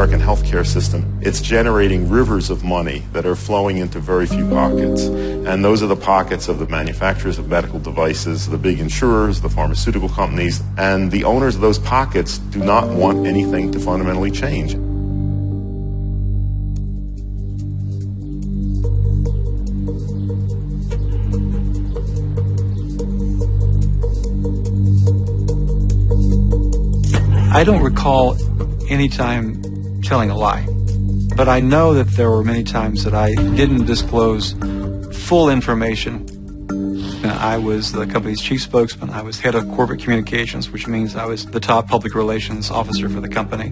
American healthcare system, it's generating rivers of money that are flowing into very few pockets. And those are the pockets of the manufacturers of medical devices, the big insurers, the pharmaceutical companies, and the owners of those pockets do not want anything to fundamentally change. I don't recall any time telling a lie, but I know that there were many times that I didn't disclose full information. I was the company's chief spokesman. I was head of corporate communications, which means I was the top public relations officer for the company.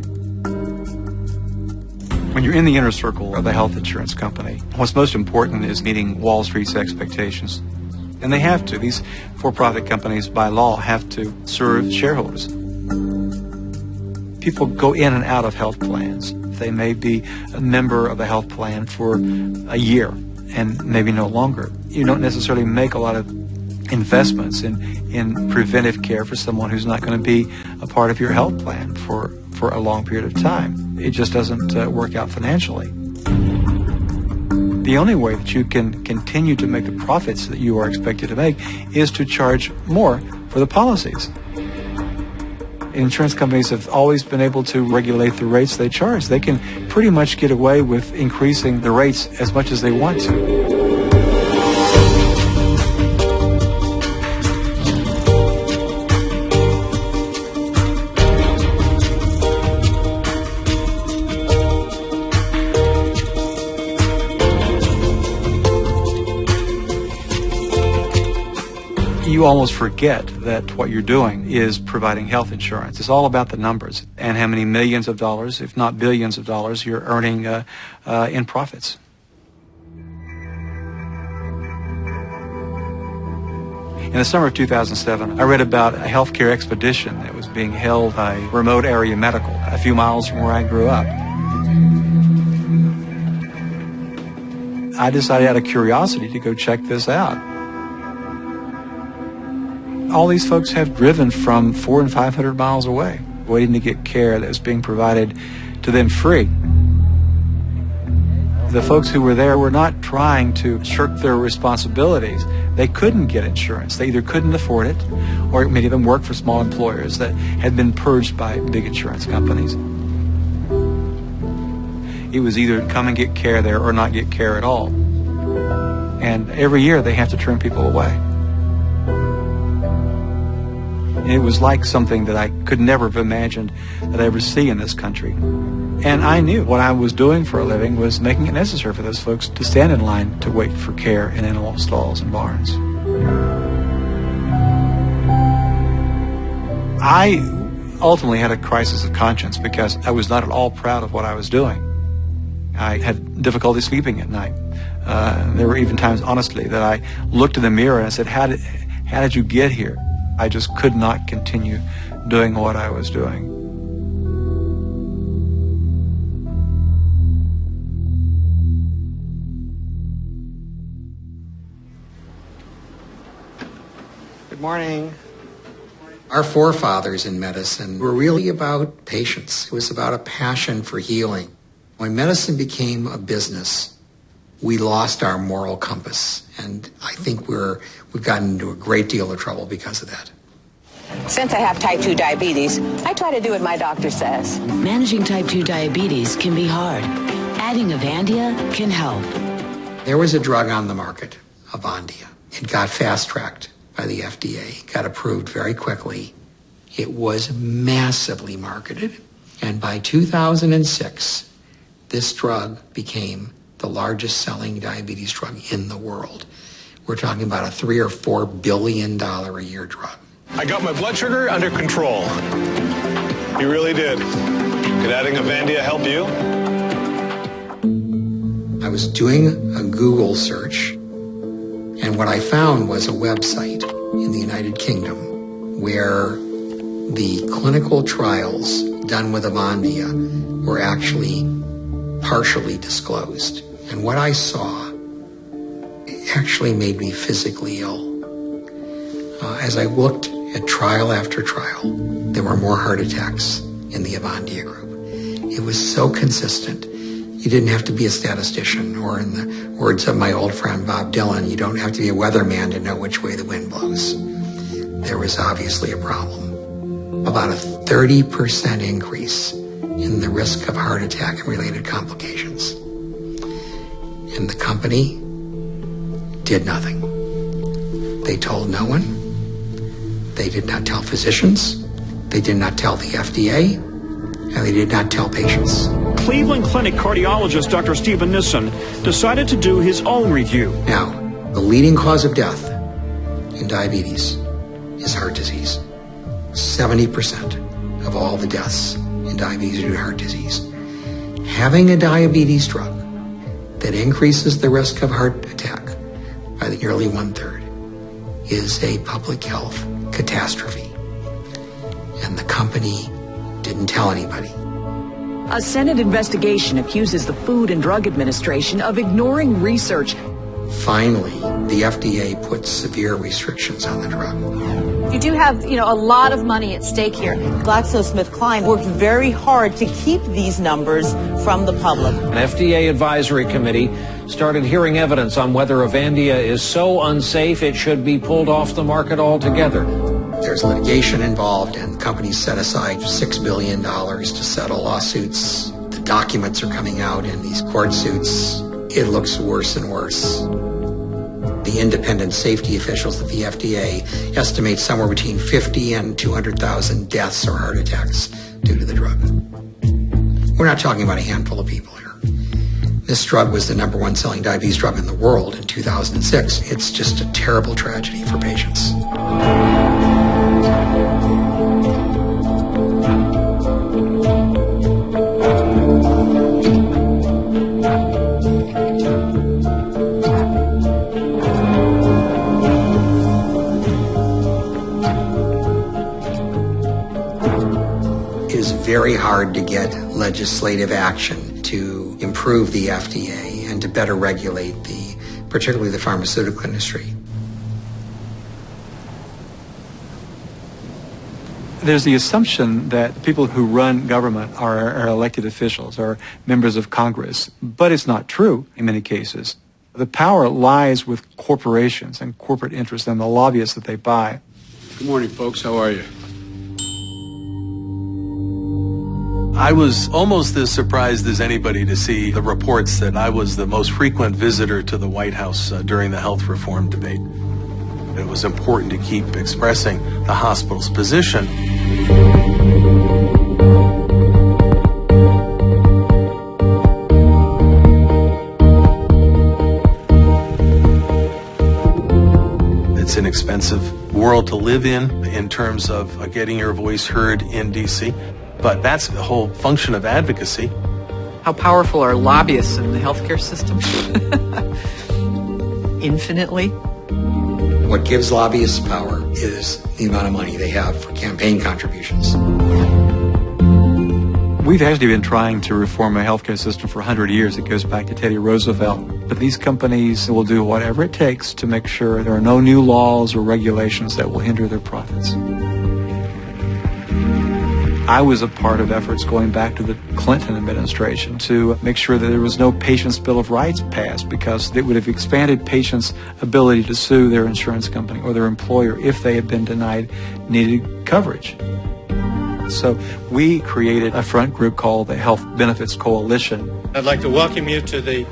When you're in the inner circle of a health insurance company, what's most important is meeting Wall Street's expectations. And they have to. These for-profit companies, by law, have to serve shareholders. People go in and out of health plans. They may be a member of a health plan for a year and maybe no longer. You don't necessarily make a lot of investments in preventive care for someone who's not going to be a part of your health plan for a long period of time. It just doesn't work out financially. The only way that you can continue to make the profits that you are expected to make is to charge more for the policies. Insurance companies have always been able to regulate the rates they charge. They can pretty much get away with increasing the rates as much as they want to. You almost forget that what you're doing is providing health insurance. It's all about the numbers and how many millions of dollars, if not billions of dollars, you're earning in profits. In the summer of 2007, I read about a healthcare expedition that was being held by Remote Area Medical, a few miles from where I grew up. I decided out of curiosity to go check this out. All these folks have driven from 400 and 500 miles away, waiting to get care that was being provided to them free. The folks who were there were not trying to shirk their responsibilities. They couldn't get insurance. They either couldn't afford it, or many of them worked for small employers that had been purged by big insurance companies. It was either come and get care there or not get care at all. And every year they have to turn people away. It was like something that I could never have imagined that I ever see in this country. And I knew what I was doing for a living was making it necessary for those folks to stand in line to wait for care in animal stalls and barns. I ultimately had a crisis of conscience because I was not at all proud of what I was doing. I had difficulty sleeping at night. There were even times, honestly, that I looked in the mirror and I said, how did you get here? I just could not continue doing what I was doing. Good morning. Our forefathers in medicine were really about patience. It was about a passion for healing. When medicine became a business, we lost our moral compass, and I think we've gotten into a great deal of trouble because of that. Since I have type 2 diabetes, I try to do what my doctor says. Managing type 2 diabetes can be hard. Adding Avandia can help. There was a drug on the market, Avandia. It got fast-tracked by the FDA, got approved very quickly. It was massively marketed, and by 2006, this drug became the largest selling diabetes drug in the world. We're talking about a $3 or $4 billion a year drug. I got my blood sugar under control. You really did. Did adding Avandia help you? I was doing a Google search, and what I found was a website in the United Kingdom where the clinical trials done with Avandia were actually partially disclosed. And what I saw actually made me physically ill. As I looked at trial after trial, there were more heart attacks in the Avandia group. It was so consistent. You didn't have to be a statistician, or in the words of my old friend Bob Dylan, you don't have to be a weatherman to know which way the wind blows. There was obviously a problem. About a 30% increase in the risk of heart attack and related complications. And the company did nothing. They told no one. They did not tell physicians. They did not tell the FDA. And they did not tell patients. Cleveland Clinic cardiologist Dr. Stephen Nissen decided to do his own review. Now, the leading cause of death in diabetes is heart disease. 70% of all the deaths in diabetes are due to heart disease. Having a diabetes drug that increases the risk of heart attack by nearly 1/3 is a public health catastrophe. And the company didn't tell anybody. A Senate investigation accuses the Food and Drug Administration of ignoring research. Finally, the FDA put severe restrictions on the drug. You do have, a lot of money at stake here. GlaxoSmithKline worked very hard to keep these numbers from the public. An FDA advisory committee started hearing evidence on whether Avandia is so unsafe it should be pulled off the market altogether. There's litigation involved, and companies set aside $6 billion to settle lawsuits. The documents are coming out in these court suits. It looks worse and worse. The independent safety officials at the FDA estimate somewhere between 50 and 200,000 deaths or heart attacks due to the drug. We're not talking about a handful of people here. This drug was the #1 selling diabetes drug in the world in 2006. It's just a terrible tragedy for patients. Very hard to get legislative action to improve the FDA and to better regulate particularly the pharmaceutical industry. There's the assumption that people who run government are elected officials or members of Congress, but it's not true in many cases. The power lies with corporations and corporate interests and the lobbyists that they buy. Good morning, folks. How are you? I was almost as surprised as anybody to see the reports that I was the most frequent visitor to the White House during the health reform debate. It was important to keep expressing the hospital's position. It's an expensive world to live in terms of getting your voice heard in D.C., but that's the whole function of advocacy. How powerful are lobbyists in the healthcare system? Infinitely. What gives lobbyists power is the amount of money they have for campaign contributions. We've actually been trying to reform a healthcare system for 100 years. It goes back to Teddy Roosevelt. But these companies will do whatever it takes to make sure there are no new laws or regulations that will hinder their profits. I was a part of efforts going back to the Clinton administration to make sure that there was no Patients' Bill of Rights passed, because it would have expanded patients' ability to sue their insurance company or their employer if they had been denied needed coverage. So we created a front group called the Health Benefits Coalition. I'd like to welcome you to the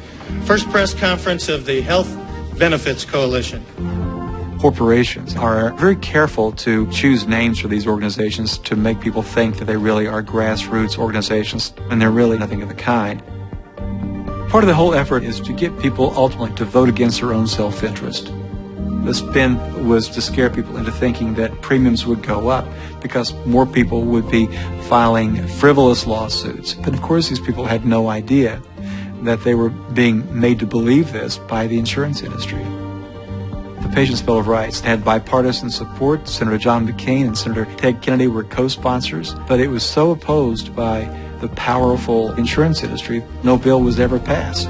first press conference of the Health Benefits Coalition. Corporations are very careful to choose names for these organizations to make people think that they really are grassroots organizations, and they're really nothing of the kind. Part of the whole effort is to get people ultimately to vote against their own self-interest. The spin was to scare people into thinking that premiums would go up because more people would be filing frivolous lawsuits. But of course, these people had no idea that they were being made to believe this by the insurance industry. The Patients' Bill of Rights had bipartisan support. Senator John McCain and Senator Ted Kennedy were co-sponsors, but it was so opposed by the powerful insurance industry, no bill was ever passed.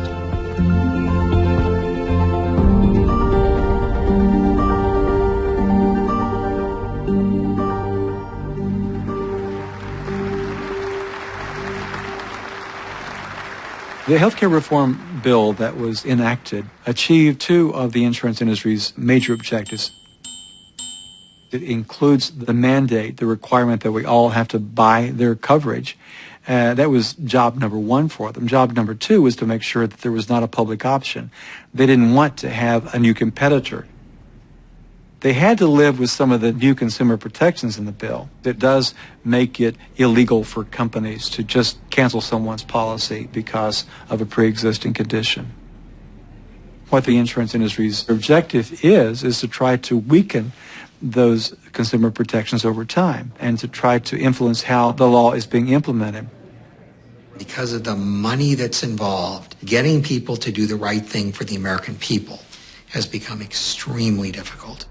The healthcare reform bill that was enacted achieved two of the insurance industry's major objectives. It includes the mandate, the requirement that we all have to buy their coverage. That was job number one for them. Job number two was to make sure that there was not a public option. They didn't want to have a new competitor. They had to live with some of the new consumer protections in the bill. It does make it illegal for companies to just cancel someone's policy because of a pre-existing condition. What the insurance industry's objective is to try to weaken those consumer protections over time and to try to influence how the law is being implemented. Because of the money that's involved, getting people to do the right thing for the American people has become extremely difficult.